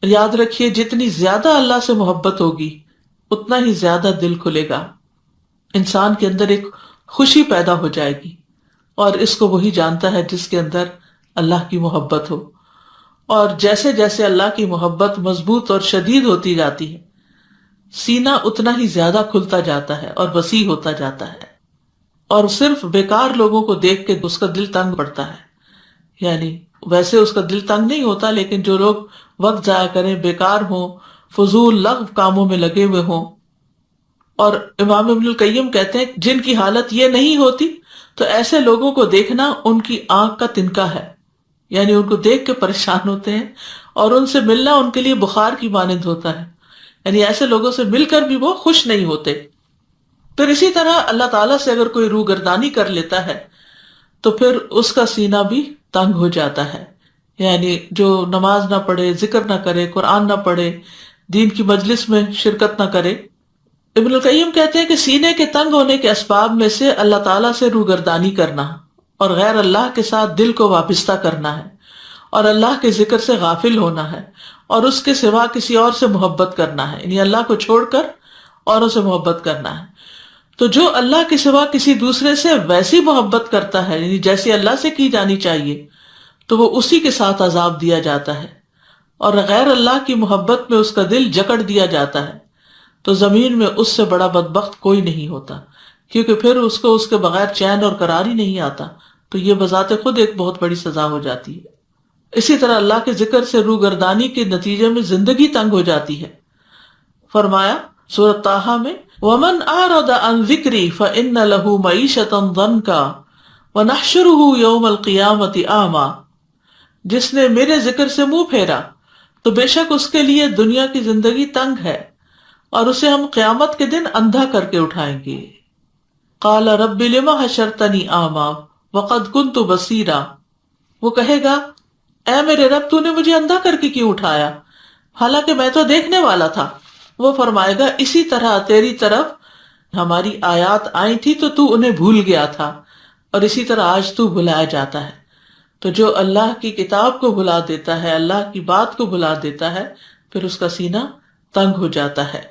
یاد رکھیے جتنی زیادہ اللہ سے محبت ہوگی اتنا ہی زیادہ دل کھلے گا، انسان کے اندر ایک خوشی پیدا ہو جائے گی، اور اس کو وہی جانتا ہے جس کے اندر اللہ کی محبت ہو۔ اور جیسے جیسے اللہ کی محبت مضبوط اور شدید ہوتی جاتی ہے، سینہ اتنا ہی زیادہ کھلتا جاتا ہے اور وسیع ہوتا جاتا ہے، اور صرف بیکار لوگوں کو دیکھ کے اس کا دل تنگ پڑتا ہے۔ یعنی ویسے اس کا دل تنگ نہیں ہوتا، لیکن جو لوگ وقت ضائع کریں، بیکار ہوں، فضول لغو کاموں میں لگے ہوئے ہوں، اور امام ابن القیم کہتے ہیں جن کی حالت یہ نہیں ہوتی تو ایسے لوگوں کو دیکھنا ان کی آنکھ کا تنکا ہے، یعنی ان کو دیکھ کے پریشان ہوتے ہیں، اور ان سے ملنا ان کے لیے بخار کی مانند ہوتا ہے، یعنی ایسے لوگوں سے مل کر بھی وہ خوش نہیں ہوتے۔ پھر اسی طرح اللہ تعالیٰ سے اگر کوئی روگردانی کر لیتا ہے تو پھر اس کا سینہ بھی تنگ ہو جاتا ہے، یعنی جو نماز نہ پڑھے، ذکر نہ کرے، قرآن نہ پڑھے، دین کی مجلس میں شرکت نہ کرے۔ ابن القیم کہتے ہیں کہ سینے کے تنگ ہونے کے اسباب میں سے اللہ تعالیٰ سے روگردانی کرنا اور غیر اللہ کے ساتھ دل کو وابستہ کرنا ہے، اور اللہ کے ذکر سے غافل ہونا ہے، اور اس کے سوا کسی اور سے محبت کرنا ہے، یعنی اللہ کو چھوڑ کر اوروں سے محبت کرنا ہے۔ تو جو اللہ کے سوا کسی دوسرے سے ویسی محبت کرتا ہے، یعنی جیسی اللہ سے کی جانی چاہیے، تو وہ اسی کے ساتھ عذاب دیا جاتا ہے، اور غیر اللہ کی محبت میں اس کا دل جکڑ دیا جاتا ہے، تو زمین میں اس سے بڑا بدبخت کوئی نہیں ہوتا، کیونکہ پھر اس کو اس کے بغیر چین اور قرار ہی نہیں آتا، تو یہ بذات خود ایک بہت بڑی سزا ہو جاتی ہے۔ اسی طرح اللہ کے ذکر سے روگردانی کے نتیجے میں زندگی تنگ ہو جاتی ہے۔ فرمایا سورۃ طٰہٰ میں وَمَنْ أَعْرَضَ عَنْ ذِكْرِي فَإِنَّ لَهُ مَعِيشَةً ضَنْكًا وَنَحْشُرُهُ يَوْمَ الْقِيَامَةِ أَعْمَىٰ، جس نے میرے ذکر سے منہ پھیرا تو بے شک اس کے لیے دنیا کی زندگی تنگ ہے، اور اسے ہم قیامت کے دن اندھا کر کے اٹھائیں گے۔ قال رب لم حشرتنی اعمیٰ وقد كنت بصیرا، وہ کہے گا اے میرے رب تو نے مجھے اندھا کر کے کیوں اٹھایا حالانکہ میں تو دیکھنے والا تھا۔ وہ فرمائے گا اسی طرح تیری طرف ہماری آیات آئی تھی تو انہیں بھول گیا تھا، اور اسی طرح آج تو بھلایا جاتا ہے۔ تو جو اللہ کی کتاب کو بھلا دیتا ہے، اللہ کی بات کو بھلا دیتا ہے، پھر اس کا سینہ تنگ ہو جاتا ہے۔